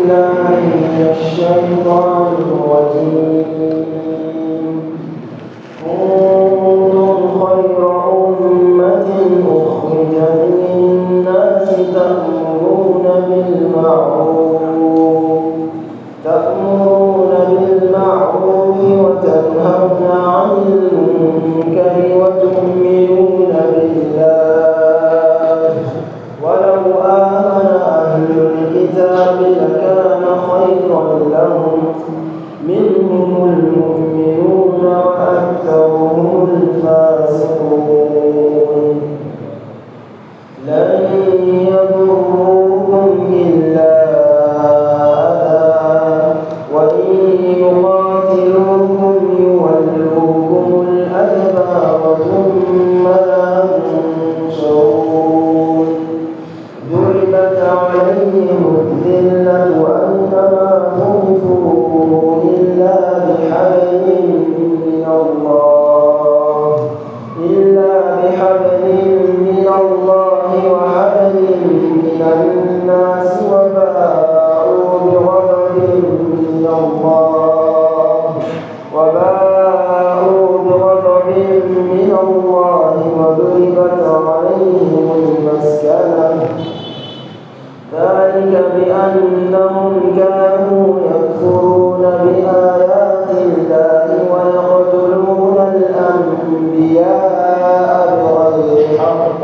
بالله من الشيطان الرجيم كنتم خير أمة أخرجت للناس تأمرون بالمعروف وتنهون عن المنكر وتؤمنون بالله ولو آمن أهل الكتاب لكان خيرا لهم منهم المؤمنون وأكثرهم الفاسقون لن يضروكم إلا أذى وإن يقاتلوكم يولوكم الأدبار ثم لا ينصرون ضربت عليهم الذلة أينما ثقفوا إلا بحبل من الله وحبل من الناس وباءوا بغضب من الله وضربت عليهم المسكنة ذلك بأنهم كانوا يكفرون بآيات الله ويقتلون الأنبياء بغير حق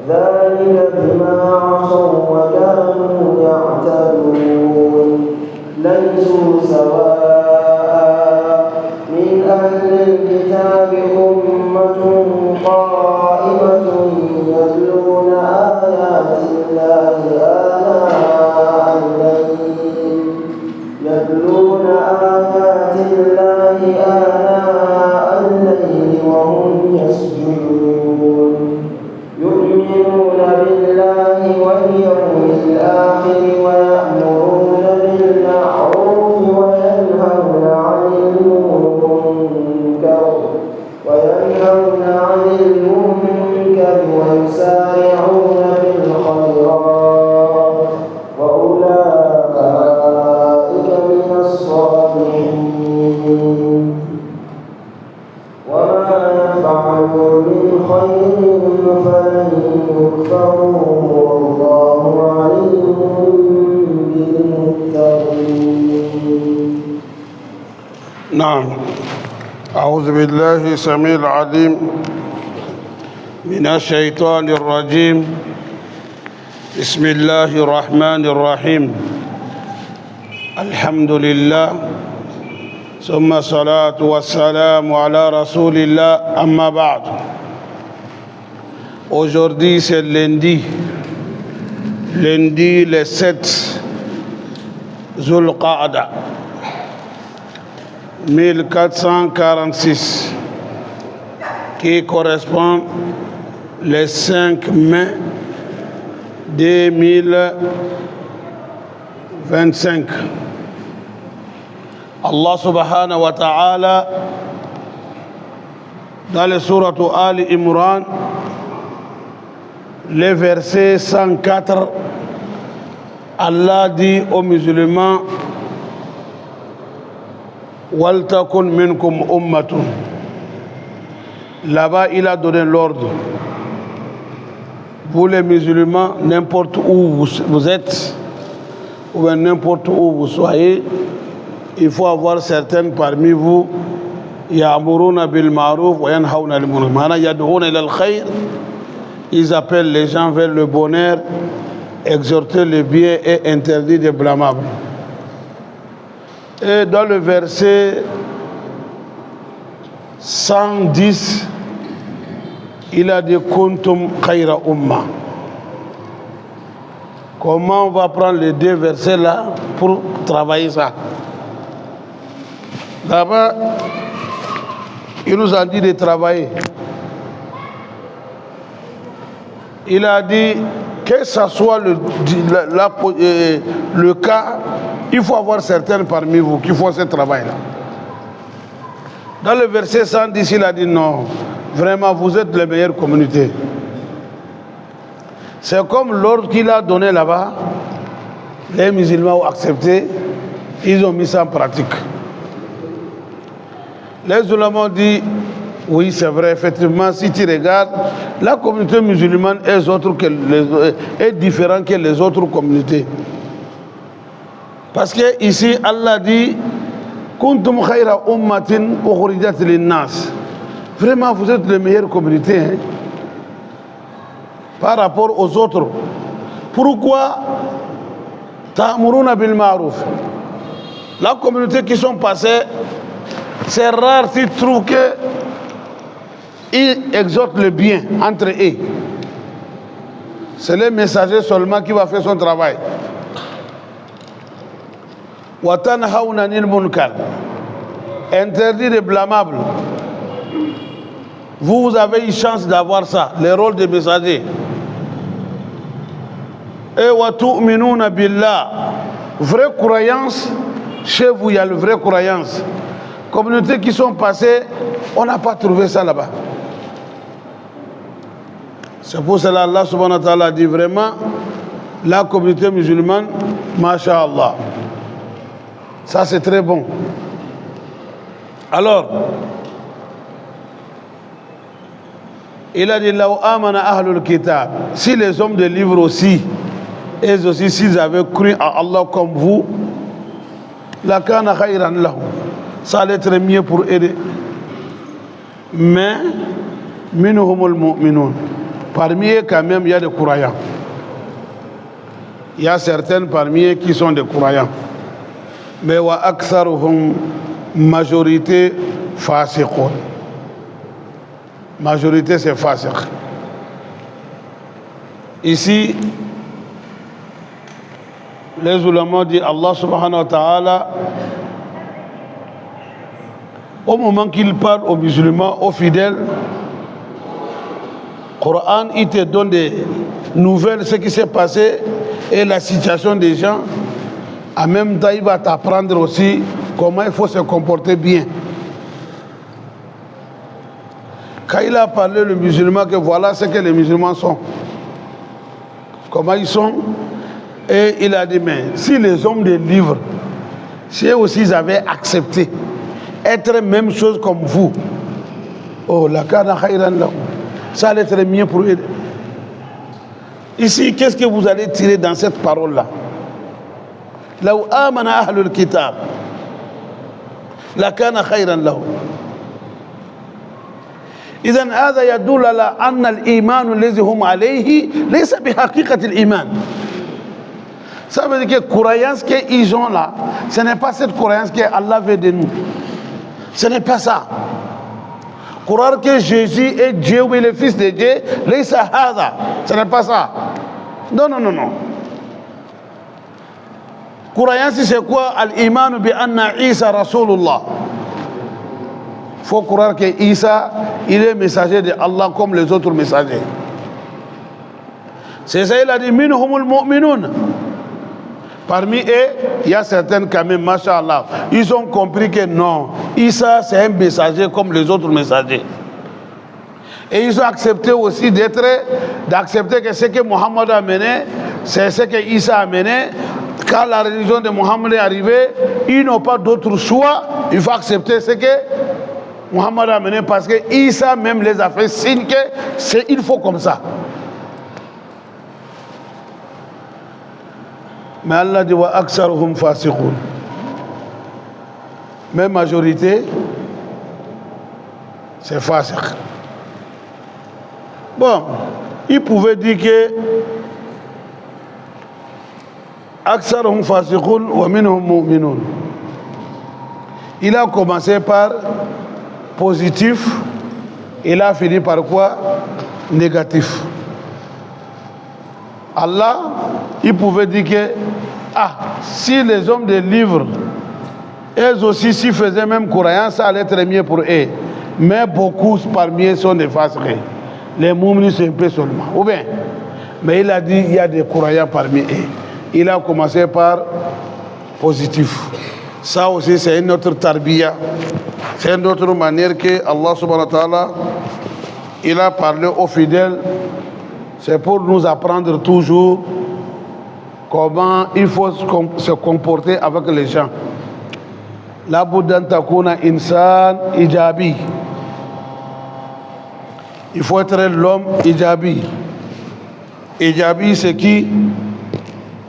ذلك بما عصوا وكانوا يعتدون ليسوا سواء من أهل الكتاب أمة قائمة يتلون آيات الله آناء الليل وهم يسجدون يؤمنون بالله واليوم الآخر ويأمرون بالمعروف وينهون عن المنكر ويسارعون بالخيرات وأولئك من الصالحين وما يفعلوا من خير فلن يكفروه والله عليم بالمتقين. نعم. أعوذ بالله السميع العليم من الشيطان الرجيم. بسم الله الرحمن الرحيم. الحمد لله ثم الصلاة والسلام على رسول الله. أما بعد. Aujourd'hui c'est lundi le 7 Zulqa'ada 1446 qui correspond le 5 mai 2025. Allah subhanahu wa ta'ala dans le sourate Ali Imran, le verset 104, Allah dit aux musulmans Waltakun minkum ummatun. Là-bas, il a donné l'ordre. Vous les musulmans, n'importe où vous êtes, ou bien n'importe où vous soyez, il faut avoir certaines parmi vous ya'muruna bil ma'ruf wa yanhauna 'anil munkar. Maana yad'una ila al-khayr. Ils appellent les gens vers le bonheur, exhorter le bien et interdire le blâmable. Et dans le verset 110, il a dit Kuntum khayra umma. Comment on va prendre les deux versets là pour travailler ça? Là-bas, il nous a dit de travailler. Il a dit que ce soit le cas, il faut avoir certains parmi vous qui font ce travail-là. Dans le verset 110, il a dit non, vraiment vous êtes les meilleures communautés. C'est comme l'ordre qu'il a donné là-bas. Les musulmans ont accepté, ils ont mis ça en pratique. Les ulama ont dit, oui, c'est vrai, effectivement, si tu regardes, la communauté musulmane est différente que les autres communautés. Parce que ici, Allah dit, Kuntum khayra ummatin ukhrijat lin-nas. Vraiment, vous êtes les meilleures communautés, hein, par rapport aux autres. Pourquoi ta'muruna bil ma'ruf? La communauté qui sont passées, c'est rare si tu trouves qu'ils exhortent le bien entre eux. C'est le messager seulement qui va faire son travail. Wa tanhauna 'anil munkar. Interdit de blâmable. Vous avez une chance d'avoir ça, le rôle de messager. Et wa tu'minuna billah. Vraie croyance, chez vous il y a le vraie croyance. Communautés qui sont passées, on n'a pas trouvé ça là-bas. C'est pour cela Allah subhanahu wa ta'ala dit vraiment, la communauté musulmane, masha'Allah. Ça c'est très bon. Alors, il a dit, Law amana ahlul kitab. Si les hommes de livre aussi, eux aussi, s'ils avaient cru à Allah comme vous, la kana khayran lahum. Ça allait être mieux pour eux. Mais, minhumul mu'minun. Parmi eux, quand même, il y a des croyants. Il y a certains parmi eux qui sont des croyants. Mais wa aktharuhum, majorité, fasiqun. Majorité, c'est fasiq. Ici, les ulama disent Allah subhanahu wa ta'ala, au moment qu'il parle aux musulmans, aux fidèles, le Coran, il te donne des nouvelles, ce qui s'est passé et la situation des gens. En même temps, il va t'apprendre aussi comment il faut se comporter bien. Quand il a parlé le musulman, que voilà ce que les musulmans sont, comment ils sont, et il a dit, mais si les hommes des livres, si eux aussi ils avaient accepté être même chose comme vous, oh, la kana khayran lahum, ça allait être mieux pour eux. Ici, qu'est-ce que vous allez tirer dans cette parole-là? Law amana ahlul kitab, la kana khayran lahum. إذن هذا يدل على أن الإيمان الذي هم عليه ليس بحقيقة الإيمان. Ça veut dire que la croyance qu'ils ont là, ce n'est pas cette croyance que Allah veut de nous. Ce n'est pas ça. Croire que Jésus est Dieu ou le Fils de Dieu, ce n'est pas ça. Non, non, non, non. Croyance, c'est quoi? Al-iman bi anna Isa Rasulullah. Il faut croire que Isa, il est messager de Allah comme les autres messagers. C'est ça, il a dit, minhumul mu'minun. Parmi eux, il y a certains quand même, masha'Allah, ils ont compris que non, Isa c'est un messager comme les autres messagers. Et ils ont accepté aussi d'accepter que ce que Mohammed a mené, c'est ce que Isa a mené. Quand la religion de Mohammed est arrivée, ils n'ont pas d'autre choix, il faut accepter ce que Mohammed a mené parce que Isa même les a fait signe que il faut comme ça. Mais Allah dit wa aksaruhum fasiqun. Mais majorité, c'est fasiq. Bon, il pouvait dire que aksaruhum fasiqun wa minhum mu'minun. Il a commencé par positif, il a fini par quoi? Négatif. Allah, il pouvait dire que si les hommes des livres, eux aussi, s'ils faisaient même croyance, ça allait être mieux pour eux. Mais beaucoup parmi eux sont des fasiqs. Les moumnis, c'est un peu seulement. Ou bien, mais il a dit il y a des croyants parmi eux. Il a commencé par positif. Ça aussi, c'est une autre tarbiya. C'est une autre manière que Allah subhanahu wa ta'ala, il a parlé aux fidèles. C'est pour nous apprendre toujours comment il faut se comporter avec les gens. La Bouddha takuna insan ijabi. Il faut être l'homme ijabi. Ijabi, c'est qui?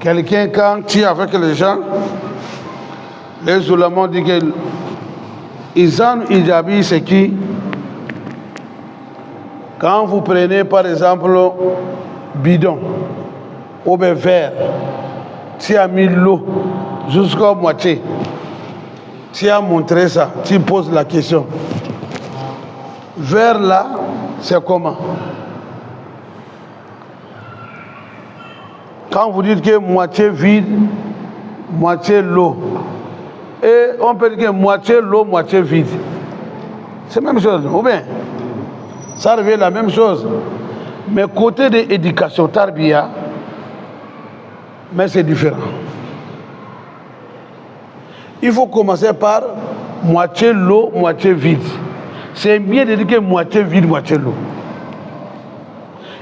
Quelqu'un, quand tu es avec les gens, les oulémas disent que Insan ijabi, c'est qui? Quand vous prenez par exemple bidon ou bien verre, tu as mis l'eau jusqu'à moitié, tu as montré ça, tu poses la question. Verre là, c'est comment? Quand vous dites que moitié vide, moitié l'eau, et on peut dire que moitié l'eau, moitié vide, c'est la même chose, ou bien? Ça revient la même chose. Mais côté de l'éducation, tarbiya, mais c'est différent. Il faut commencer par moitié l'eau, moitié vide. C'est bien de dire que moitié vide, moitié l'eau.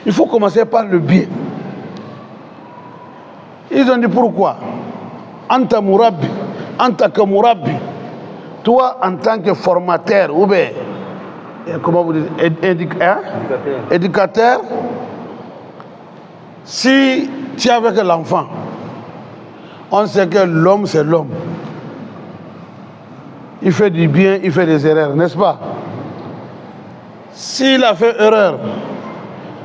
Il faut commencer par le bien. Ils ont dit pourquoi? Anta murabbi, anta ka murabbi. Toi, en tant que formateur, ou bien, comment vous dites, éducateur, si tu es avec l'enfant, on sait que l'homme, c'est l'homme. Il fait du bien, il fait des erreurs, n'est-ce pas? S'il a fait erreur,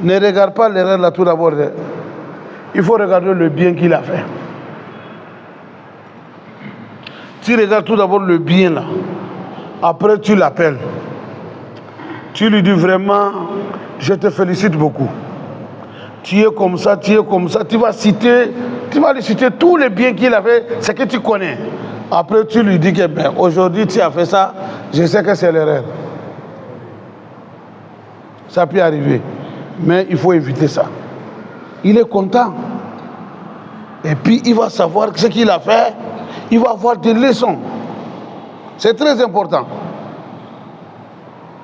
ne regarde pas l'erreur là tout d'abord. Il faut regarder le bien qu'il a fait. Tu regardes tout d'abord le bien là. Après, tu l'appelles. Tu lui dis vraiment, je te félicite beaucoup. Tu es comme ça, tu es comme ça. Tu vas lui citer tous les biens qu'il a fait, ce que tu connais. Après, tu lui dis que ben, aujourd'hui, tu as fait ça, je sais que c'est l'erreur. Ça peut arriver. Mais il faut éviter ça. Il est content. Et puis, il va savoir ce qu'il a fait. Il va avoir des leçons. C'est très important.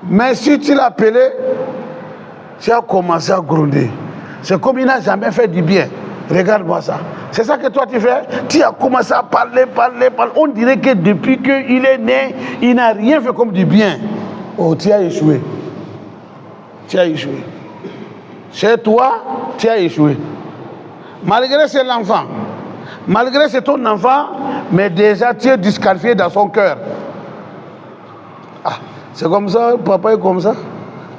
Mais si tu l'as appelé, tu as commencé à gronder. C'est comme il n'a jamais fait du bien. Regarde-moi ça. C'est ça que toi tu fais. Tu as commencé à parler. On dirait que depuis qu'il est né, il n'a rien fait comme du bien. Oh, tu as échoué. Tu as échoué. Chez toi, tu as échoué. Malgré c'est l'enfant. Malgré c'est ton enfant, mais déjà tu es disqualifié dans son cœur. Ah, c'est comme ça, papa est comme ça.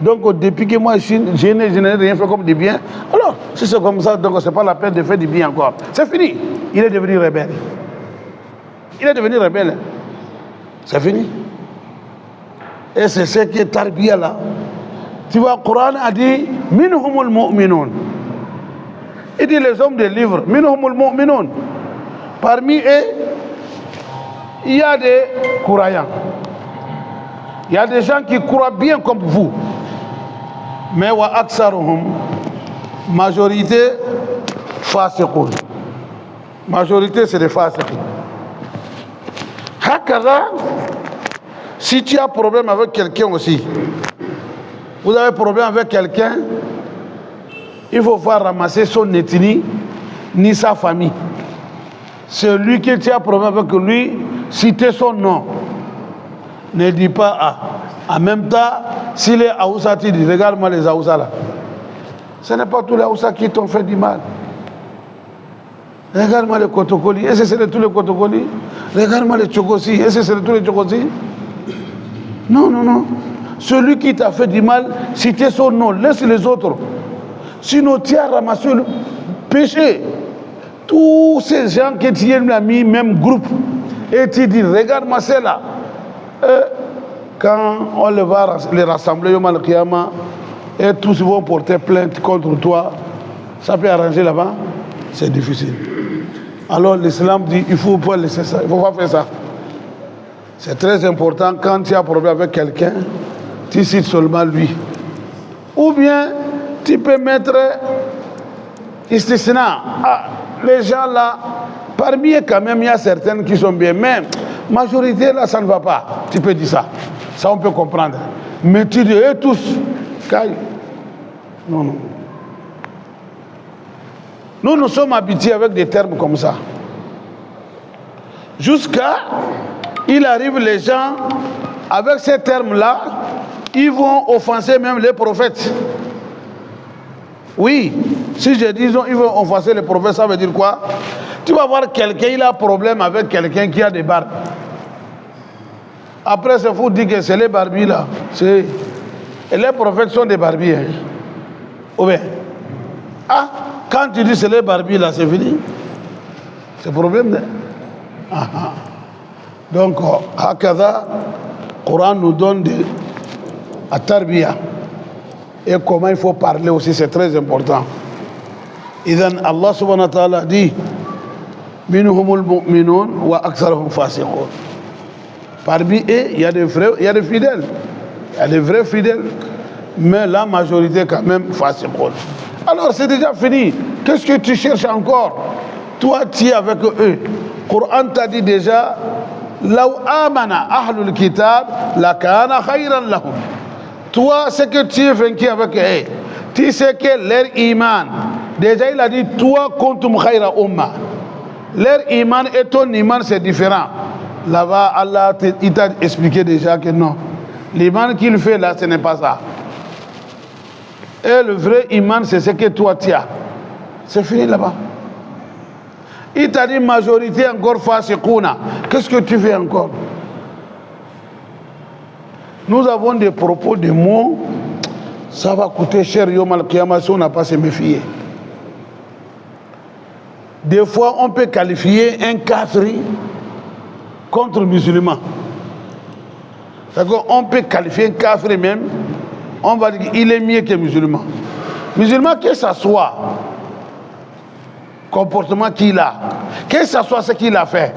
Donc depuis que moi je n'ai rien fait comme du bien. Alors, si c'est comme ça, donc c'est pas la peine de faire du bien encore. C'est fini. Il est devenu rebelle. Il est devenu rebelle. C'est fini. Et c'est ce qui est tarbiya là. Tu vois, le Coran a dit minhumul mu'minun. Il dit les hommes des livres, minhumul mu'minun. Parmi eux, il y a des croyants. Il y a des gens qui croient bien comme vous. Mais wa aksaruhum, majorité fasiqun. Majorité c'est des fasiqun. Hakaza, si tu as problème avec quelqu'un aussi, vous avez problème avec quelqu'un, il faut voir ramasser son ethnie ni sa famille. Celui qui tu as problème avec lui, citez son nom. Ne dis pas ah. En même temps, s'il est Aoussa, tu dis, regarde-moi les Aoussa là. Ce n'est pas tous les Aoussa qui t'ont fait du mal. Regarde-moi les Kotokoli. Est-ce que c'est de tous les Kotokoli? Regarde-moi les Tchokosi. Est-ce que c'est de tous les Tchokosi? Non, non, non. Celui qui t'a fait du mal, citez son nom, laisse les autres. Sinon, tu as ramassé le péché. Tous ces gens que tu as mis, même groupe, et tu dis, regarde-moi celle-là. Quand on va les rassembler au Malkiyama, et tous vont porter plainte contre toi, ça peut arranger là-bas? C'est difficile. Alors l'islam dit, il ne faut pas laisser ça, il ne faut pas faire ça. C'est très important, quand tu as un problème avec quelqu'un, tu cites seulement lui. Ou bien, tu peux mettre istisna. Ah, les gens là, parmi eux quand même, il y a certaines qui sont bien. Mais majorité là, ça ne va pas. Tu peux dire ça. Ça, on peut comprendre. Mais tu dis, eux tous, caille. Non, non. Nous sommes habitués avec des termes comme ça. Jusqu'à, il arrive les gens, avec ces termes-là, ils vont offenser même les prophètes. Oui, si je dis ils vont offenser les prophètes, ça veut dire quoi? Tu vas voir quelqu'un, il a un problème avec quelqu'un qui a des barbes. Après, c'est fou de dire que c'est les barbies là. Et les prophètes sont des barbies. Hein. Ou bien, quand tu dis c'est les barbies là, c'est fini. C'est problème. Hein? Donc, Hakada, le Coran nous donne à Tarbiya. Et comment il faut parler aussi, c'est très important. Idan Allah subhanahu wa ta'ala dit Minhumul mu'minun wa aktharuhum fasiqun. Parmi eux, il y a des vrais, il y a des fidèles. Il y a des vrais fidèles. Mais la majorité quand même fasiqun. Alors c'est déjà fini. Qu'est-ce que tu cherches encore? Toi, tu es avec eux. Le Coran t'a dit déjà Law amana ahlul kitab lakana khayran lahum. Toi, ce que tu es vaincu avec eux, tu sais que leur iman, déjà il a dit, toi, kuntum khayra umma. Leur iman et ton iman, c'est différent. Là-bas, Allah, il t'a expliqué déjà que non. L'iman qu'il fait là, ce n'est pas ça. Et le vrai iman, c'est ce que toi, tu as. C'est fini là-bas. Il t'a dit, majorité encore fasiqouna. Qu'est-ce que tu fais encore? Nous avons des propos, des mots, ça va coûter cher Yom Al-Qiyamah si on n'a pas se méfier. Des fois, on peut qualifier un kafiri contre musulman. D'accord? On peut qualifier un kafiri même, on va dire qu'il est mieux que musulman. Musulman, que ce soit, comportement qu'il a, que ce soit ce qu'il a fait,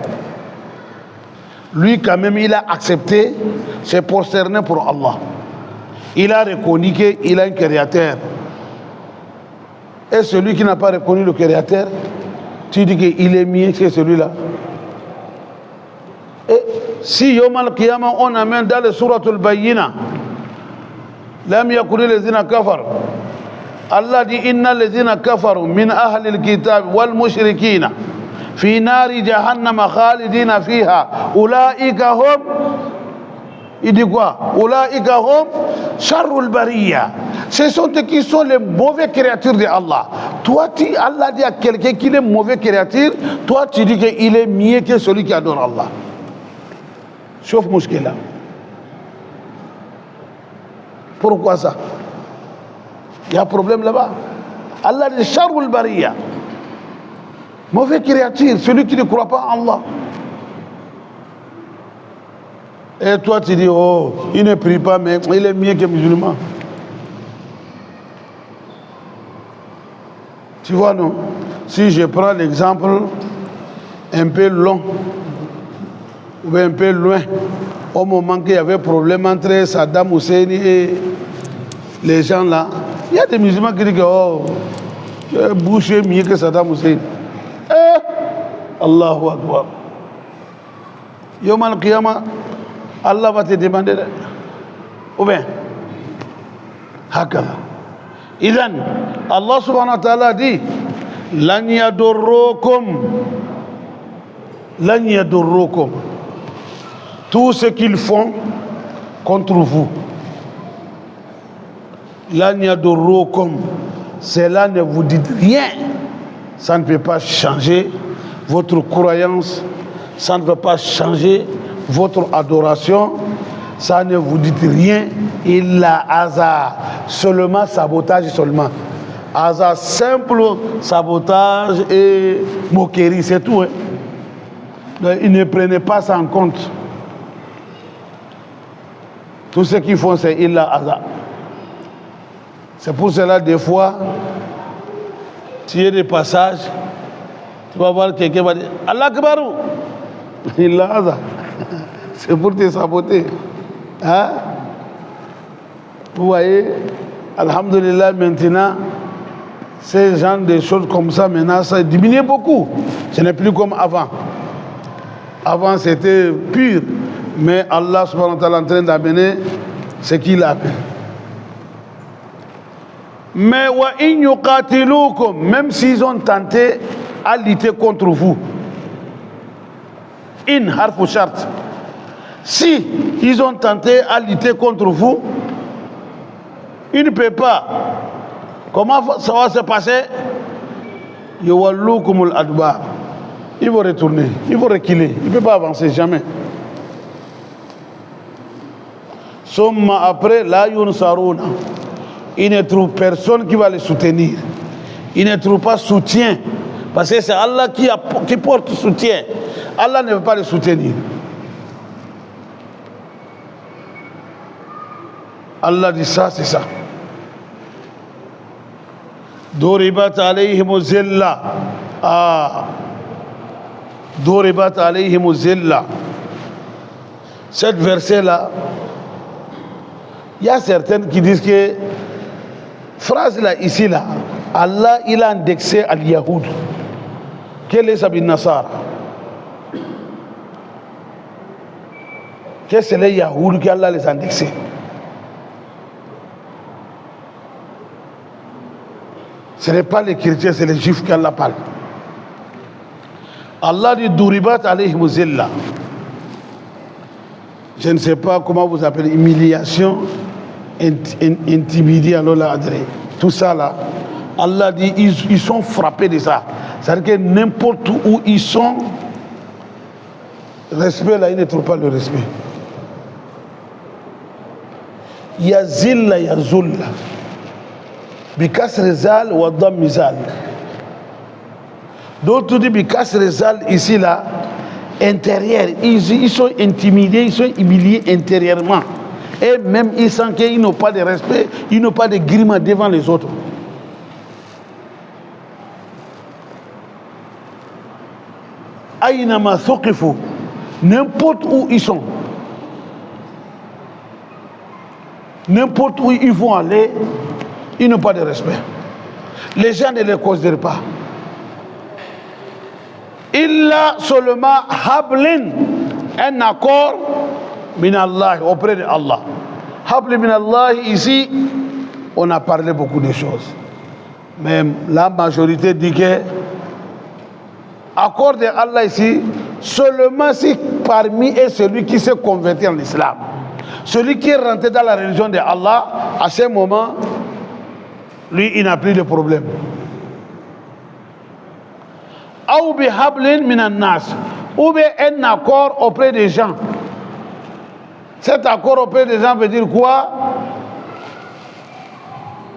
lui quand même il a accepté, s'est prosterné pour Allah. Il a reconnu qu'il a un créateur. Et celui qui n'a pas reconnu le créateur, tu dis qu'il est mieux que celui-là. Et si Yom Al-Qiyamah on amène dans le Surat Al-Bayyina, Lam yakuni lezina kafar. Allah dit inna lezina kafaru min ahli al-kitab wal mushrikina fi nari jahannam khalidina fiha ulaika hum. Il dit quoi? Ulaika hum sharrul bariya. Ce sont ceux qui sont les mauvaises créatures de Allah. Toi, Allah dit à quelqu'un qu'il est mauvais créature, toi tu dis qu'il est mieux que celui qui adore Allah. Sauf Mouskila. Pourquoi ça? Il y a un problème là-bas. Allah dit sharrul bariya. Mauvais créature, celui qui ne croit pas en Allah. Et toi tu dis, oh, il ne prie pas, mais il est mieux que musulman. Tu vois, non? Si je prends l'exemple un peu long, ou un peu loin, au moment qu'il y avait problème entre Saddam Hussein et les gens là, il y a des musulmans qui disent que, oh, Bush est mieux que Saddam Hussein. Allahu Akbar. Yom al-Qiyamah, Allah va te demander. Ou bien, hakala. Idan, Allah subhanahu wa ta'ala dit, Lan yadurrukum. Tout ce qu'ils font contre vous. Lan yadurrukum. Cela ne vous dit rien. Ça ne peut pas changer votre croyance. Ça ne peut pas changer votre adoration. Ça ne vous dit rien. Il a hasard. Seulement sabotage seulement. Hasard simple, sabotage et moquerie, c'est tout. Hein? Donc, ils ne prenaient pas ça en compte. Tout ce qu'ils font, c'est il a hasard. C'est pour cela, des fois, tu as des passages, tu vas voir quelqu'un qui va dire Allah Akbarou. Il a hasard. C'est pour te saboter. Hein? Vous voyez, alhamdulillah, maintenant, ces gens de choses comme ça, maintenant, ça a diminué beaucoup. Ce n'est plus comme avant. Avant, c'était pur. Mais Allah subhanahu wa ta'ala est en train d'amener ce qu'il a fait. Mais wa in yuqatilukum, même s'ils ont tenté à lutter contre vous. In harfu shart. Si ils ont tenté à lutter contre vous, ils ne peuvent pas. Comment ça va se passer? Yawallukumul adbar. Ils vont retourner, ils vont reculer, ils ne peuvent pas avancer jamais. Summa après, la yunsaruna. Ils ne trouvent personne qui va les soutenir. Ils ne trouvent pas soutien. Parce que c'est Allah qui porte soutien. Allah ne veut pas les soutenir. Allah dit ça, c'est ça. Doribat alayhimu zilla. Doribat alayhimu zilla. Cette verset-là, il y a certaines qui disent que phrase là, ici là, Allah il a indexé al-Yahoud. Quel est Sabine Nassar? Que c'est les Yahoud qui Allah les a indexés. Ce n'est pas les chrétiens, c'est les juifs qui Allah parle. Allah dit Duribat alayhim zilla. Je ne sais pas comment vous appelez, humiliation, intimider, alors là, tout ça là. Allah dit ils sont frappés de ça. C'est-à-dire que n'importe où ils sont, respect là, ils ne trouvent pas le respect. Ya zilla ya zulla. Bikas rezal wa dam mizal. D'autres disent bikas rezal ici là, intérieur. Ils sont intimidés, ils sont humiliés intérieurement. Et même ils sentent qu'ils n'ont pas de respect, ils n'ont pas de grimement devant les autres. Aïnama thuqifu, n'importe où ils sont, n'importe où ils vont aller, ils n'ont pas de respect. Les gens ne les considèrent pas. Illa seulement hablin, un accord min Allah, auprès de Allah. Habl min Allah, ici, on a parlé beaucoup de choses. Mais la majorité dit que accord de Allah ici, seulement si parmi eux celui qui s'est converti en islam, celui qui est rentré dans la religion de Allah, à ce moment, lui, il n'a plus de problème. Ou bien hablin minan nas, ou bien un accord auprès des gens. Cet accord auprès des gens veut dire quoi?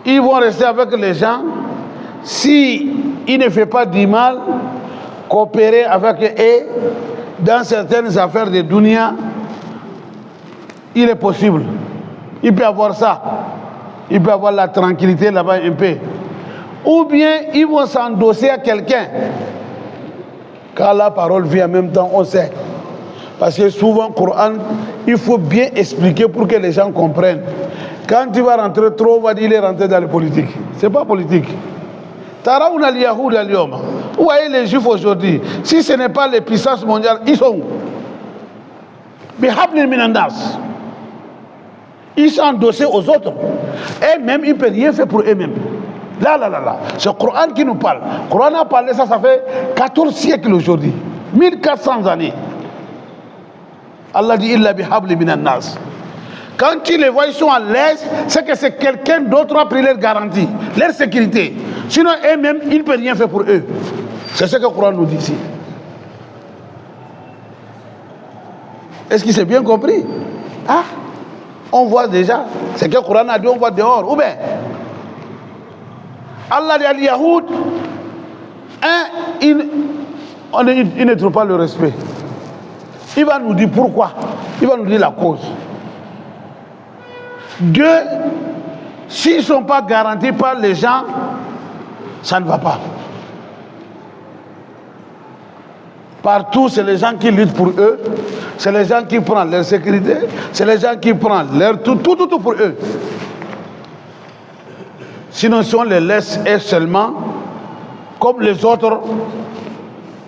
Ils vont rester avec les gens. Si il ne fait pas du mal, coopérer avec eux dans certaines affaires de dunya, il est possible. Il peut avoir ça. Il peut avoir la tranquillité là-bas un peu. Ou bien ils vont s'endosser à quelqu'un. Quand la parole vient en même temps, on sait. Parce que souvent, le Coran, il faut bien expliquer pour que les gens comprennent. Quand tu vas rentrer trop, on va dire qu'il est rentré dans la politique. Ce n'est pas politique. Taraoun al-Yahoud al-Yom. Où est les Juifs aujourd'hui? Si ce n'est pas les puissances mondiales, ils sont où? Bihablin minandas. Ils sont endossés aux autres. Et même, ils ne peuvent rien faire pour eux-mêmes. Là. C'est le Coran qui nous parle. Le Coran a parlé ça fait 14 siècles aujourd'hui. 1400 années. Allah dit illa bihabli minan nas. Quand tu les vois, ils sont à l'aise, c'est que c'est quelqu'un d'autre qui a pris leur garantie, leur sécurité. Sinon, eux-mêmes, ils ne peuvent rien faire pour eux. C'est ce que le Coran nous dit ici. Est-ce qu'il s'est bien compris? Ah, on voit déjà. C'est que le Coran a dit, on voit dehors. Ou bien, Allah dit à Yahoud, il ne trouve pas le respect. Il va nous dire pourquoi. Il va nous dire la cause. Deux, s'ils ne sont pas garantis par les gens, ça ne va pas. Partout, c'est les gens qui luttent pour eux, c'est les gens qui prennent leur sécurité, c'est les gens qui prennent leur tout pour eux. Sinon, si on les laisse seulement, comme les autres,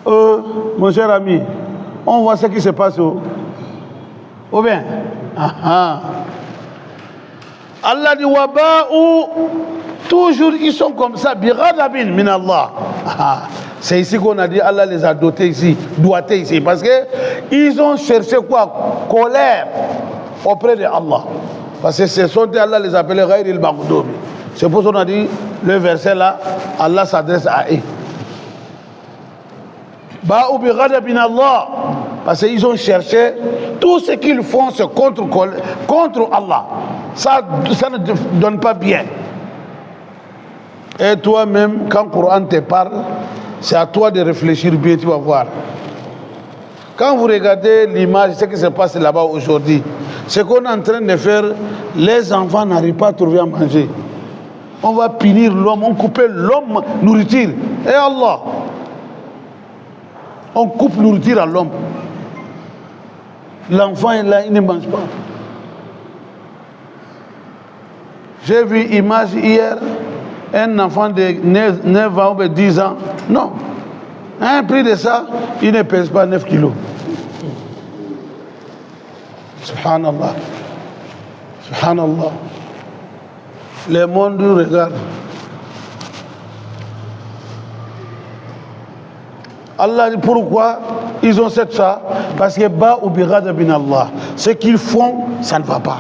mon cher ami, on voit ce qui se passe. Ou bien, Allah dit waba'u Toujours, ils sont comme ça. Biradabin min Allah. C'est ici qu'on a dit Allah les a dotés ici, doigtés ici. Parce qu'ils ont cherché quoi? Colère auprès de Allah. Parce que ce sont Allah les appelait Ghayril Maghdubi. C'est pour ça qu'on a dit le verset là, Allah s'adresse à eux. Ba'u bighadabin Allah. Parce qu'ils ont cherché, tout ce qu'ils font, c'est contre Allah. Ça ne te donne pas bien. Et toi-même, quand le Coran te parle, c'est à toi de réfléchir bien, tu vas voir. Quand vous regardez l'image, ce qui se passe là-bas aujourd'hui, ce qu'on est en train de faire, les enfants n'arrivent pas à trouver à manger. On va punir l'homme, on coupe l'homme nourriture. Et Allah, on coupe nourriture à l'homme. L'enfant est là, il ne mange pas. J'ai vu une image hier, un enfant de 9 ans ou 10 ans, non. Un prix de ça, il ne pèse pas 9 kilos. Subhanallah. Subhanallah. Le monde nous regarde. Allah dit pourquoi ils ont fait ça? Parce que ba ou birada bin Allah. Ce qu'ils font, ça ne va pas.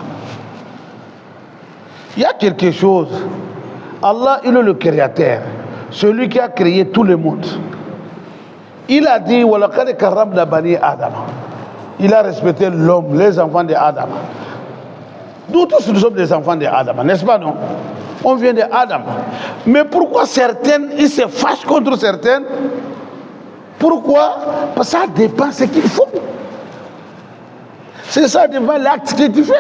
Il y a quelque chose. Allah, il est le créateur, celui qui a créé tout le monde. Il a dit walaqad karramna bani Adam. Il a respecté l'homme, les enfants d'Adam. Nous tous nous sommes des enfants d'Adam, n'est-ce pas, non? On vient d'Adam. Mais pourquoi certaines, ils se fâchent contre certaines? Pourquoi? Parce que ça dépend de ce qu'ils font. C'est ça dépend de l'acte que tu fais.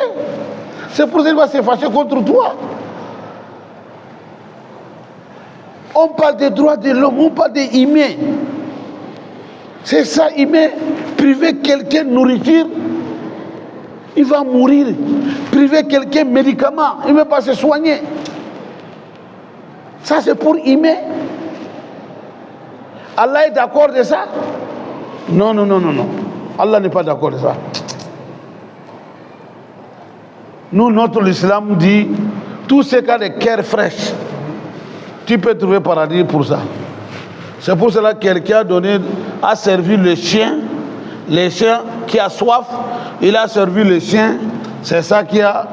C'est pour ça qu'il va se fâcher contre toi. On parle des droits de l'homme, on parle des humains. C'est ça, humain. Priver quelqu'un de nourriture, il va mourir. Priver quelqu'un de médicaments, il ne va pas se soigner. Ça, c'est pour humain. Allah est d'accord de ça? Non, non, non, non, non. Allah n'est pas d'accord de ça. Nous, notre islam dit, tout ce qui a des cœurs fraîches, tu peux trouver paradis pour ça. C'est pour cela que quelqu'un a servi le chien qui a soif, il a servi le chien, c'est ça qui a,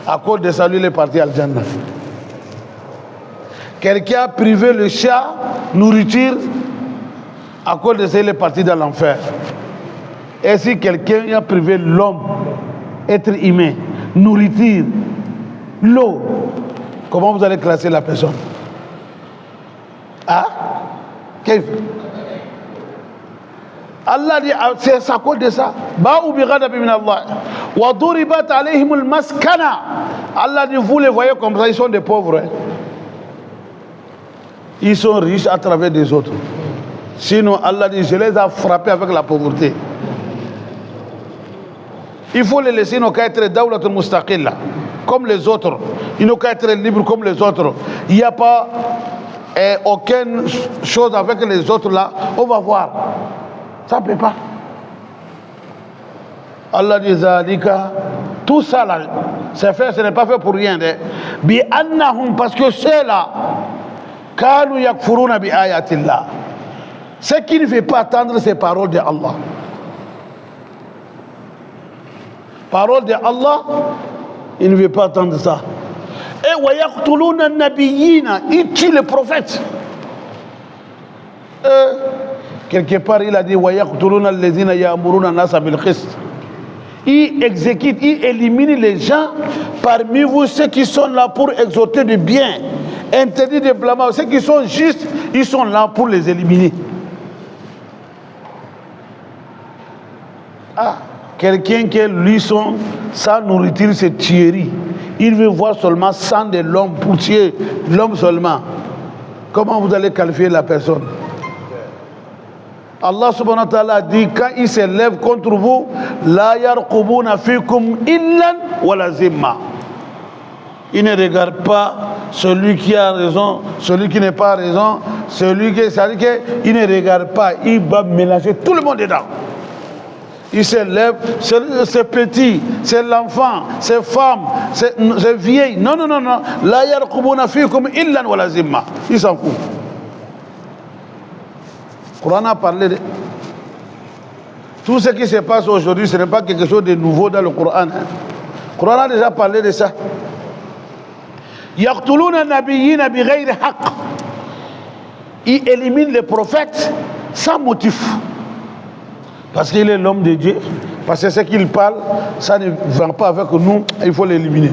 à cause de ça, lui, il est parti à Al-Jannah. Quelqu'un a privé le chat, nourriture, à cause de ça, il est parti dans l'enfer. Et si quelqu'un a privé l'homme, être humain, nourriture, l'eau, comment vous allez classer la personne? Ah? Allah dit, c'est à cause de ça. Ba'u bi ghadabin min Allah. Wa duribat alayhim al-maskana. Allah dit, vous les voyez comme ça, ils sont des pauvres. Hein? Ils sont riches à travers des autres. Sinon, Allah dit, je les ai frappés avec la pauvreté. Il faut les laisser, ils n'ont qu'à être dawlatul mustaqilla, comme les autres. Ils n'ont qu'à être libres comme les autres. Il n'y a pas aucune chose avec les autres là. On va voir. Ça ne peut pas. Allah dit, Zalika, tout ça là, c'est fait, ce n'est pas fait pour rien. Bi annahum, parce que ceux-là, kanu yakfuruna bi ayatillah. Ceux qui ne veulent pas attendre ces paroles de Allah. Parole de Allah, il ne veut pas attendre ça. Et wa yaqtuluna an-nabiyina, ils tuent les prophètes. Quelque part, il a dit wa yaqtuluna alladhina ya'muruna an-nasa bil qist. Ils exécutent, ils éliminent les gens parmi vous, ceux qui sont là pour exhorter du bien, interdire de blâmer. Ceux qui sont justes, ils sont là pour les éliminer. Ah, quelqu'un qui lui sa nourriture c'est tuerie. Il veut voir seulement sang de l'homme pour tuer l'homme seulement. Comment vous allez qualifier la personne? Allah subhanahu wa ta'ala dit, quand il s'élève contre vous, la yarqubuna fikum illan wala zimma. Il ne regarde pas celui qui a raison, celui qui n'a pas raison, celui qui, c'est-à-dire qu'il ne regarde pas, il va mélanger tout le monde dedans. Il se lève, c'est petit, c'est l'enfant, c'est femme, c'est vieille. Non. La yarqubuna fikum illan wala zimma. Il s'en fout. Le Coran a parlé de... Tout ce qui se passe aujourd'hui, ce n'est pas quelque chose de nouveau dans le Coran. Le Coran a déjà parlé de ça. Yaqtuluna nabiyyina bighayri haqq. Il élimine les prophètes sans motif. Parce qu'il est l'homme de Dieu, parce que ce qu'il parle, ça ne va pas avec nous, il faut l'éliminer.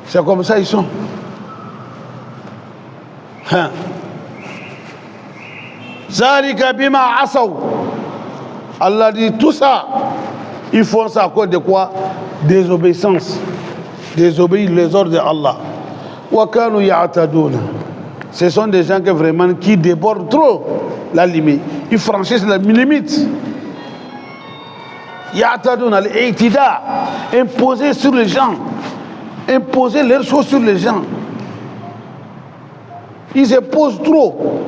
C'est comme ça ils sont. Zalika bima asaw. Allah dit tout ça, ils font ça à cause de quoi? Désobéissance. Désobéir les ordres d'Allah. Wa kanu ya'taduna. Ce sont des gens qui débordent trop la limite. Ils franchissent la limite. Ya'taduna al-i'tida, imposer sur les gens, imposer leurs choses sur les gens. Ils se posent trop.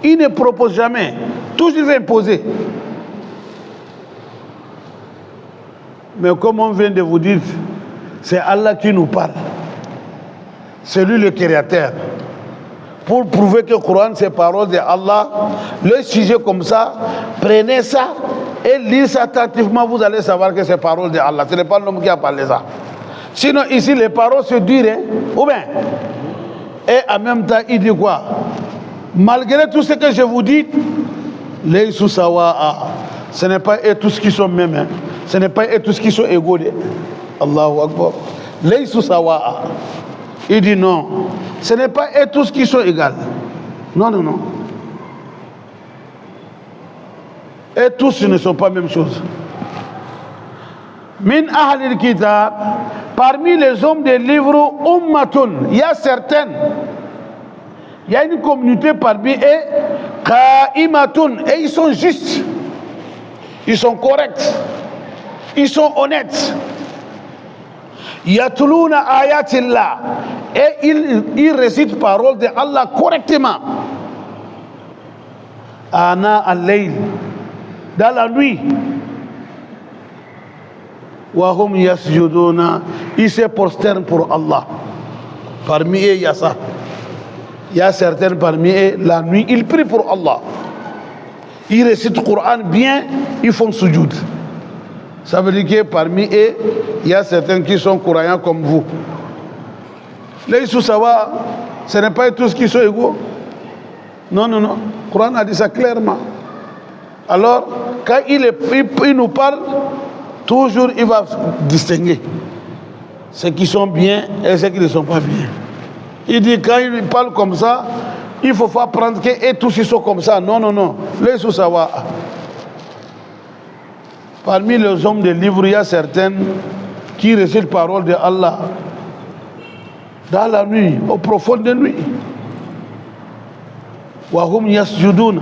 Ils ne proposent jamais. Toujours ils veulent imposer. Mais comme on vient de vous dire, c'est Allah qui nous parle. C'est lui le créateur. Pour prouver que le Coran c'est parole de Allah, le sujet comme ça, prenez ça et lisez ça attentivement, vous allez savoir que c'est parole de Allah. Ce n'est pas l'homme qui a parlé ça. Sinon ici les paroles se durent, ou bien. Et en même temps il dit quoi? Malgré tout ce que je vous dis, les sous-sawa'a, ce n'est pas eux tous qui sont mêmes, hein. Ce n'est pas eux tous qui sont égaux. Allahu Akbar. Les sous-sawa'a. Il dit non, ce n'est pas eux tous qui sont égaux. Non. Et tous ne sont pas la même chose. Min ahlil kitab, parmi les hommes des livres, ummatun, il y a certaines, il y a une communauté parmi eux, qa'imatun, et ils sont justes, ils sont corrects, ils sont honnêtes. Yatluna ayatillah, et ils récitent parole de Allah correctement. Ana al-layl, dans la nuit. Wa hum yasjuduna, ils se prosternent pour Allah. Parmi eux, il y a ça. Il y a certains parmi eux, la nuit, ils prient pour Allah. Ils récitent le Coran bien, ils font sujoud. Ça veut dire que parmi eux, il y a certains qui sont croyants comme vous. Les sous-sawa, ce n'est pas tous qui sont égaux. Non. Le Coran a dit ça clairement. Alors, quand il nous parle, toujours il va distinguer ceux qui sont bien et ceux qui ne sont pas bien. Il dit quand il parle comme ça, il ne faut pas prendre que tous ils sont comme ça. Non. Les sous-sawa. Parmi les hommes des livres, il y a certains qui récitent la parole de Allah dans la nuit, au profond de nuit. Wa hum yasjudun.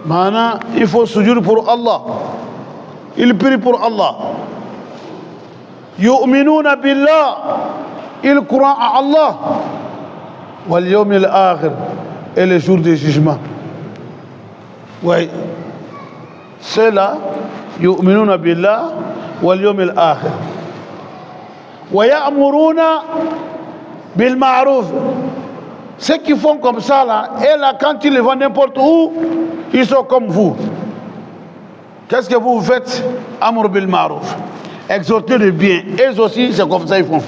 Maintenant, il faut sujoud pour Allah. Il prie pour Allah. Yu'minuna billah. Il croit à Allah. Wal yawmil akhir. Et le jour du jugement. Oui. Ceux-là, yu'minuna billah wal yawmil akhir. Wa ya'muruna bil ma'ruf. Ceux qui font comme ça là, et là quand ils vont n'importe où, ils sont comme vous. Qu'est-ce que vous faites? Amr bil ma'ruf. Exhorter le bien. Eux aussi, c'est comme ça ils font.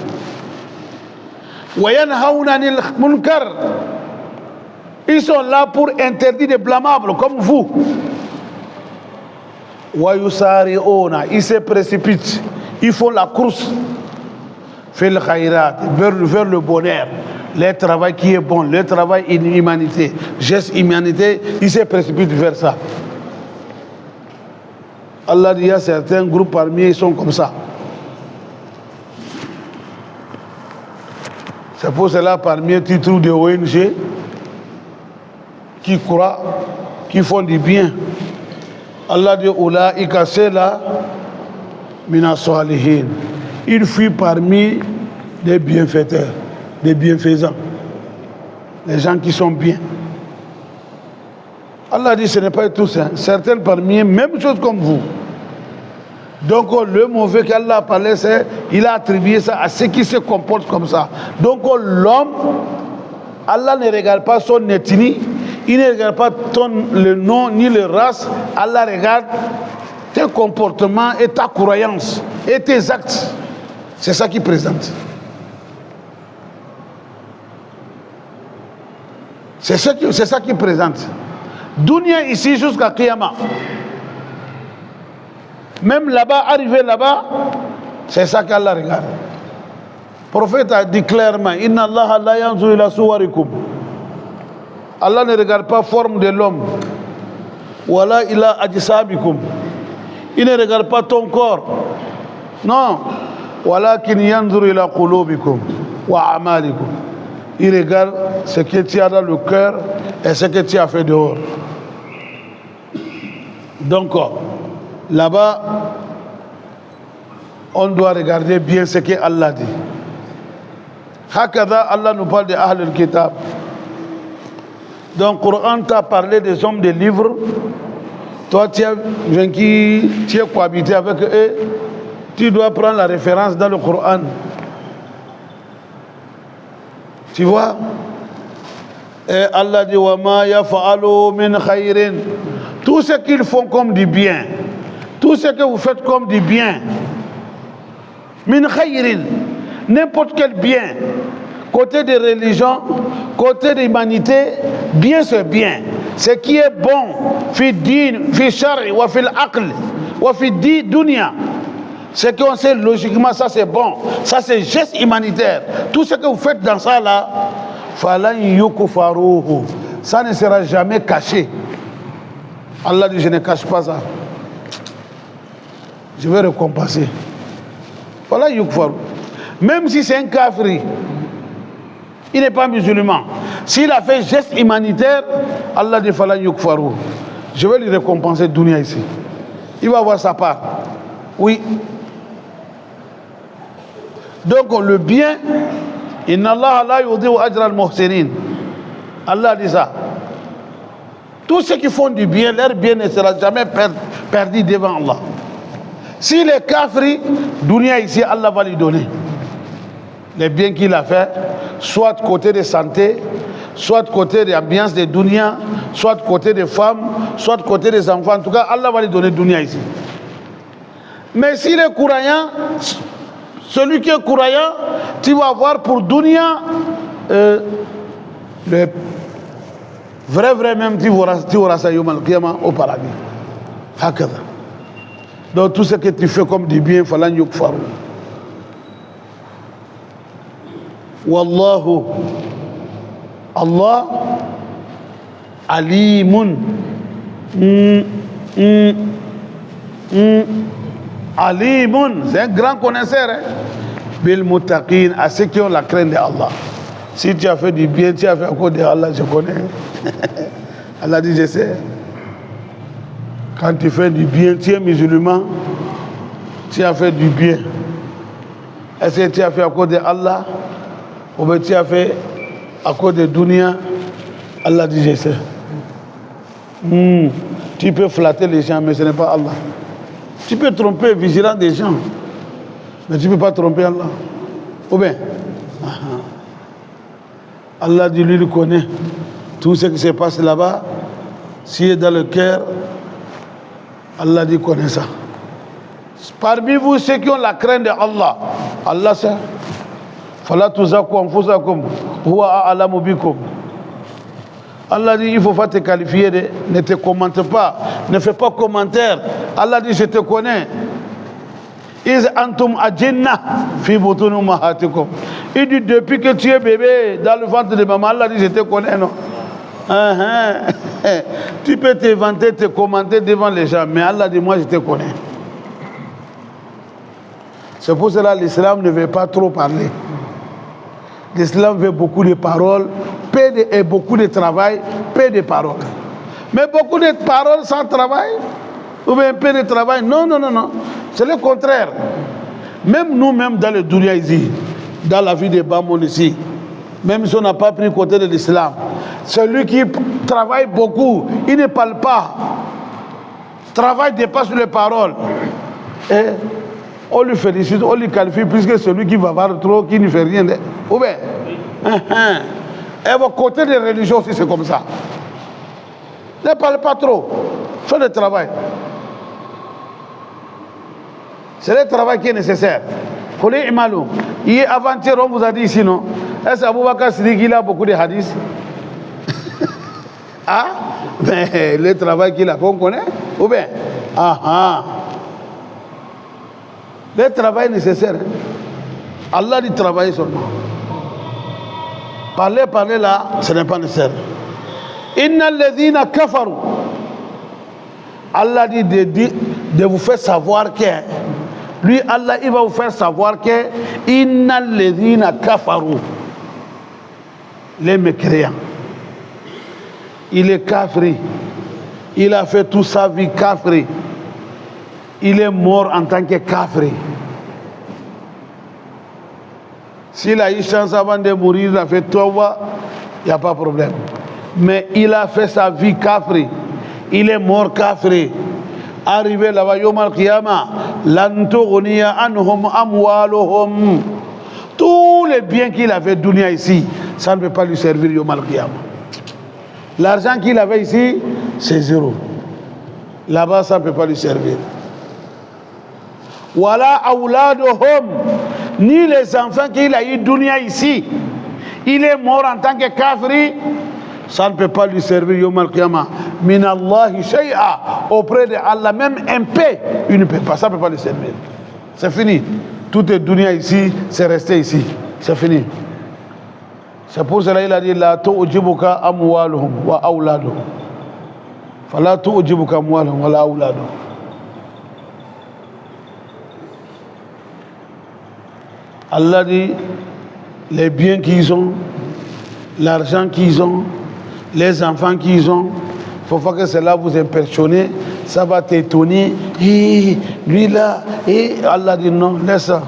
Wa yanhauna 'anil munkar. Ils sont là pour interdire les blâmables comme vous. Wa yusari'una. Ils se précipitent. Ils font la course. Fil khairat. Vers le bonheur. Le travail qui est bon. Le travail humanité. Geste humanité. Ils se précipitent vers ça. Allah dit, il y a certains groupes parmi eux, ils sont comme ça. C'est pour cela, parmi eux, tu trouves des ONG qui croient, qui font du bien. Allah dit, Oulaïka, c'est là, mina salihin. Il fuit parmi des bienfaiteurs, des bienfaisants. Les gens qui sont bien. Allah dit ce n'est pas tous, hein. Certains parmi eux, même chose comme vous. Donc le mauvais qu'Allah a parlé, c'est il a attribué ça à ceux qui se comportent comme ça. Donc l'homme, Allah ne regarde pas son ethnie, il ne regarde pas le nom ni le race, Allah regarde tes comportements et ta croyance et tes actes. C'est ça qui présente. C'est ça qui présente. Dunya ici jusqu'à Qiyamah. Même là-bas, arrivé là-bas, c'est ça qu'Allah regarde. Le prophète a dit clairement, Inna Allah la yanzur ila suwarikum. Allah ne regarde pas la forme de l'homme. Wala ila ajsabikum. Il ne regarde pas ton corps. Non. Walakin yanzur ila qulubikum wa amalikum. Il regarde ce que tu as dans le cœur et ce que tu as fait dehors. Donc, là-bas, on doit regarder bien ce que Allah dit. Hakada, Allah nous parle de Ahl al-Kitab. Donc, le Coran t'a parlé des hommes des livres. Toi, tu as cohabité avec eux. Tu dois prendre la référence dans le Coran. Tu vois? Et Allah dit wa ma yaf'alu min khayrin. Tout ce qu'ils font comme du bien, tout ce que vous faites comme du bien, min khayrin, n'importe quel bien, côté des religions, côté de l'humanité, bien c'est bien. Ce qui est bon, fi din, fi shari, wa fi l'aql, wa fi dunya. Ce qu'on sait logiquement, ça c'est bon, ça c'est geste humanitaire. Tout ce que vous faites dans ça là, ça ne sera jamais caché. Allah dit je ne cache pas ça. Je vais récompenser. Voilà yukfaru. Même si c'est un kafri, il n'est pas musulman. S'il a fait geste humanitaire, Allah dit fala yukfaru. Je vais lui récompenser dunya ici. Il va avoir sa part. Oui. Donc le bien, inna Allah la yudi'u ajra al-muhsinin. Allah dit ça. Tous ceux qui font du bien, leur bien ne sera jamais perdu devant Allah. S'il est kafri, dunya ici, Allah va lui donner les biens qu'il a fait, soit côté de santé, soit côté de l'ambiance de dunya, soit côté des femmes, soit côté des enfants. En tout cas, Allah va lui donner dunya ici. Mais s'il est croyant, celui qui est croyant, tu vas avoir pour dunya le vrai même, tu auras ça yom al-qiyamah au paradis. Hakada. Donc tout ce que tu fais comme du bien, falan yukfaru. Wallahu, Allah, alimun. Alimun, c'est un grand connaisseur. Hein? Bil muttaqin, à ceux qui ont la crainte d'Allah. Si tu as fait du bien, tu as fait encore de Allah, je connais. Allah dit, je sais. Quand tu fais du bien, tu es musulman, tu as fait du bien. Est-ce que tu as fait à cause de Allah ou bien tu as fait à cause de dunya? Allah dit, je sais. Tu peux flatter les gens, mais ce n'est pas Allah. Tu peux tromper vigilant des gens, mais tu ne peux pas tromper Allah. Ou bien Allah dit, lui, il connaît tout ce qui se passe là-bas. S'il est dans le cœur, Allah dit, connaît ça. Parmi vous, ceux qui ont la crainte de Allah, Allah sait. Fala tuzaku anfusakum huwa a'lamu bikum. Allah dit, il ne faut pas te qualifier, ne te commente pas, ne fais pas commentaire. Allah dit, je te connais. Is antum ajinna fi butun ummahatikum. Il dit, depuis que tu es bébé dans le ventre de maman, Allah dit, je te connais, non? Tu peux te vanter, te commenter devant les gens, mais Allah dit, moi je te connais. C'est pour cela que l'islam ne veut pas trop parler. L'islam veut beaucoup de paroles, et beaucoup de travail, peu de paroles. Mais beaucoup de paroles sans travail, ou bien peu de travail, non. C'est le contraire. Même nous-mêmes dans le dunya ici, dans la vie des Bamoun ici, même si on n'a pas pris côté de l'islam. Celui qui travaille beaucoup, il ne parle pas. Travail dépasse les paroles. Et on lui félicite, on lui qualifie plus que celui qui va avoir trop, qui ne fait rien. Ou bien, et vos côtés des religions aussi, c'est comme ça. Ne parle pas trop. Fais le travail. C'est le travail qui est nécessaire. Hier, avant-hier, on vous a dit ici, non? Est-ce que Aboubakar Siddiq, il a beaucoup de hadiths? Ah? Mais le travail qu'il a, qu'on connaît? Ou bien? Le travail nécessaire. Allah dit travailler seulement. Parler là, ce n'est pas nécessaire. Inna alladhina kafaru. Allah dit de vous faire savoir que lui, Allah, il va vous faire savoir que inna alladhina kafaru, les mécréants, il est kafri, il a fait toute sa vie kafri, il est mort en tant que kafri. S'il a eu chance avant de mourir, il a fait tawba, il n'y a pas de problème. Mais il a fait sa vie kafri, il est mort kafri. Arrivé là-bas, Yom al-Qiyamah, l'antoghniya anhum amwaluhum. Tous les biens qu'il avait dunya ici, ça ne peut pas lui servir Yom al-Qiyamah. L'argent qu'il avait ici, c'est zéro. Là-bas, ça ne peut pas lui servir. Wala awladuhum, ni les enfants qu'il a eu dunya ici. Il est mort en tant que kafri, ça ne peut pas lui servir Yom al-Qiyamah. Min Allahi shay'a, auprès de Allah, même un peu, il ne peut pas, ça ne peut pas lui servir. C'est fini. Tout est dunya ici, c'est resté ici. C'est fini. C'est pour cela qu'il a dit la tu'jibuka amwaluhum wa awladuhum. Fala tu'jibuka amwaluhum wa la awladuhum. Allah dit les biens qu'ils ont, l'argent qu'ils ont, les enfants qu'ils ont, il ne faut pas que cela vous impressionne, ça va t'étonner. Lui là, Allah dit non, laisse ça.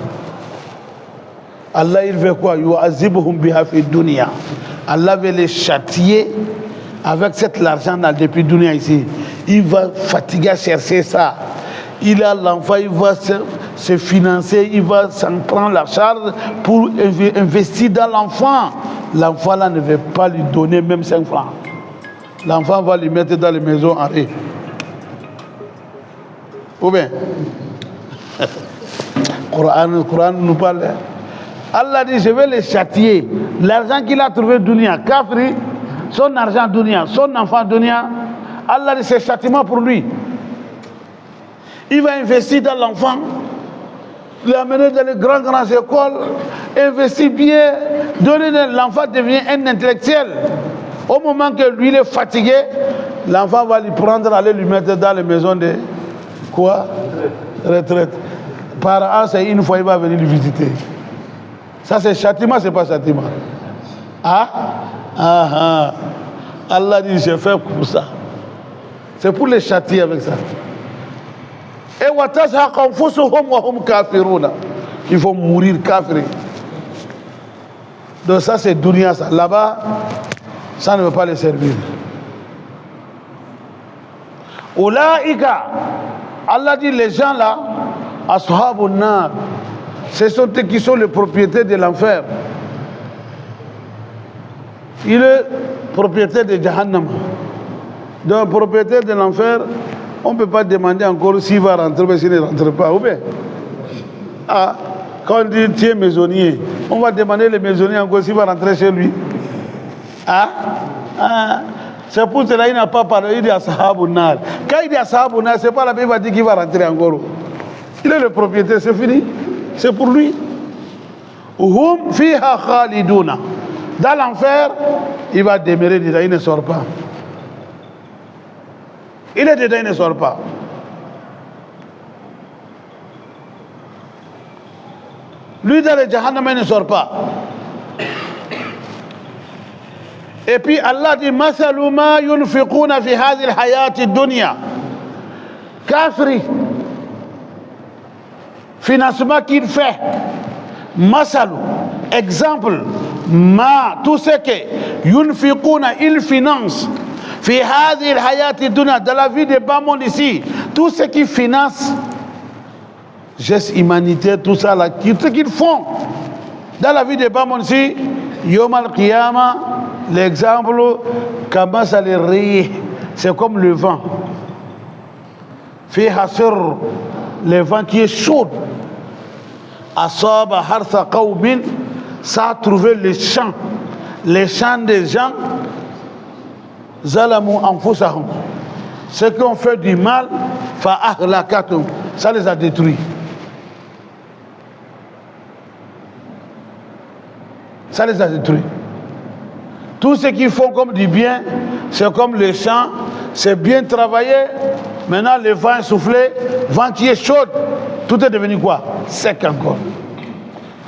Allah il veut quoi? Allah veut les châtier avec cet argent depuis dunya ici. Il va fatiguer à chercher ça. Il a l'enfant, il va se financer, il va s'en prendre la charge pour investir dans l'enfant. L'enfant là ne veut pas lui donner même 5 francs. L'enfant va lui mettre dans les maisons en ré. Ou bien, le Coran nous parle. Allah dit, je vais les châtier. L'argent qu'il a trouvé dunya, kafri, son argent dunya, son enfant dunya, Allah dit, c'est châtiment pour lui. Il va investir dans l'enfant, l'amener dans les grandes écoles, investir bien, l'enfant devient un intellectuel. Au moment que lui il est fatigué, l'enfant va lui prendre, aller lui mettre dans les maisons de quoi? Retraite. Par an, c'est une fois il va venir lui visiter. Ça c'est châtiment, c'est pas châtiment. Allah dit, j'ai fait pour ça. C'est pour les châtier avec ça. Et il faut mourir kafir. Donc ça c'est dunya ça. Là-bas, ça ne veut pas les servir. Oulaïka, Allah dit les gens là, ashabun nar, ce sont eux qui sont les propriétaires de l'enfer. Il est propriétaire de Jahannam. Donc propriétaire de l'enfer, on ne peut pas demander encore s'il va rentrer ou s'il ne rentre pas. Ou bien, quand on dit tu es maisonnier, on va demander le maisonnier encore s'il va rentrer chez lui. C'est pour cela qu'il n'a pas parlé, il dit Ashabun Nar. Quand il dit Ashabun Nar, c'est pas la Bible qui va dire qu'il va rentrer encore. Il est le propriétaire, c'est fini. C'est pour lui. Hum fiha khaliduna. Dans l'enfer, il va demeurer dedans, il ne sort pas. Il est dedans, il ne sort pas. Lui dans le Jahannam, il ne sort pas. Et puis Allah dit Masalu ma yunfiquna fi hadhihi al-hayati dunya. Kafri. Financement qu'il fait. Masalu. Exemple. Ma, tout ce que yunfiquna, ils financent, fi hadhi al-hayati dunya, dans la vie des bas mondes ici, tout ce qu'ils financent, gestes humanitaires, tout ça là, tout ce qu'ils font dans la vie des bas mondes ici, Yom al-Qiyamah, l'exemple, comment ça les rire, c'est comme le vent. Fi hasr, le vent qui est chaud. Asaba hartha qawmin, ça a trouvé les champs des gens, zalamu anfusahum, ceux qui ont fait du mal, fa ahlakatum, ça les a détruits. Ça les a détruits. Tout ce qu'ils font comme du bien, c'est comme les champs, c'est bien travaillé. Maintenant, le vent est soufflé, vent qui est chaud, tout est devenu quoi? Sec encore.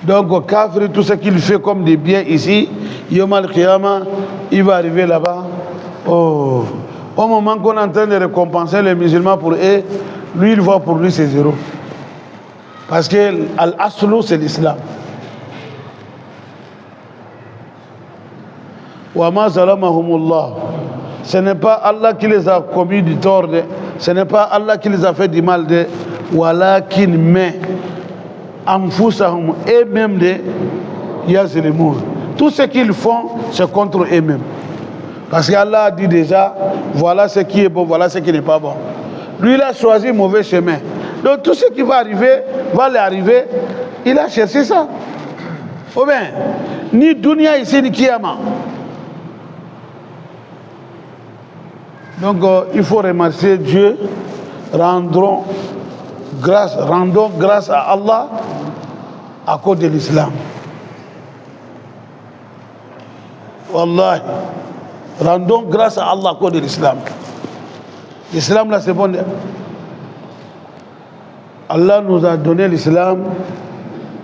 Donc, Kafri, tout ce qu'il fait comme des biens ici, Yom al-Qiyamah, il va arriver là-bas. Oh, au moment qu'on est en train de récompenser les musulmans pour eux, lui, il voit pour lui c'est zéro. Parce que Al-Aslu, c'est l'islam. Wa ma zalamahumullah. Ce n'est pas Allah qui les a commis du tort, ce n'est pas Allah qui les a fait du mal, walakin mais anfusahum, eux-mêmes de yazlimun. Tout ce qu'ils font, c'est contre eux-mêmes. Parce qu'Allah a dit déjà, voilà ce qui est bon, voilà ce qui n'est pas bon. Lui, il a choisi mauvais chemin. Donc tout ce qui va arriver, va lui arriver. Il a cherché ça. Ou bien, ni dunya ici, ni kiyama. Donc il faut remercier Dieu, rendons grâce à Allah à cause de l'islam. Wallahi, rendons grâce à Allah à cause de l'islam. L'islam là c'est bon. Allah nous a donné l'islam,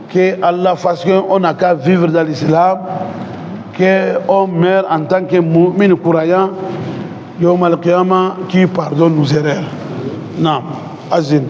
que Allah fasse qu'on n'a qu'à vivre dans l'islam, qu'on meurt en tant que mu'min croyant. Yom al-Qiyamah qui pardonne nos erreurs. Non, Azin.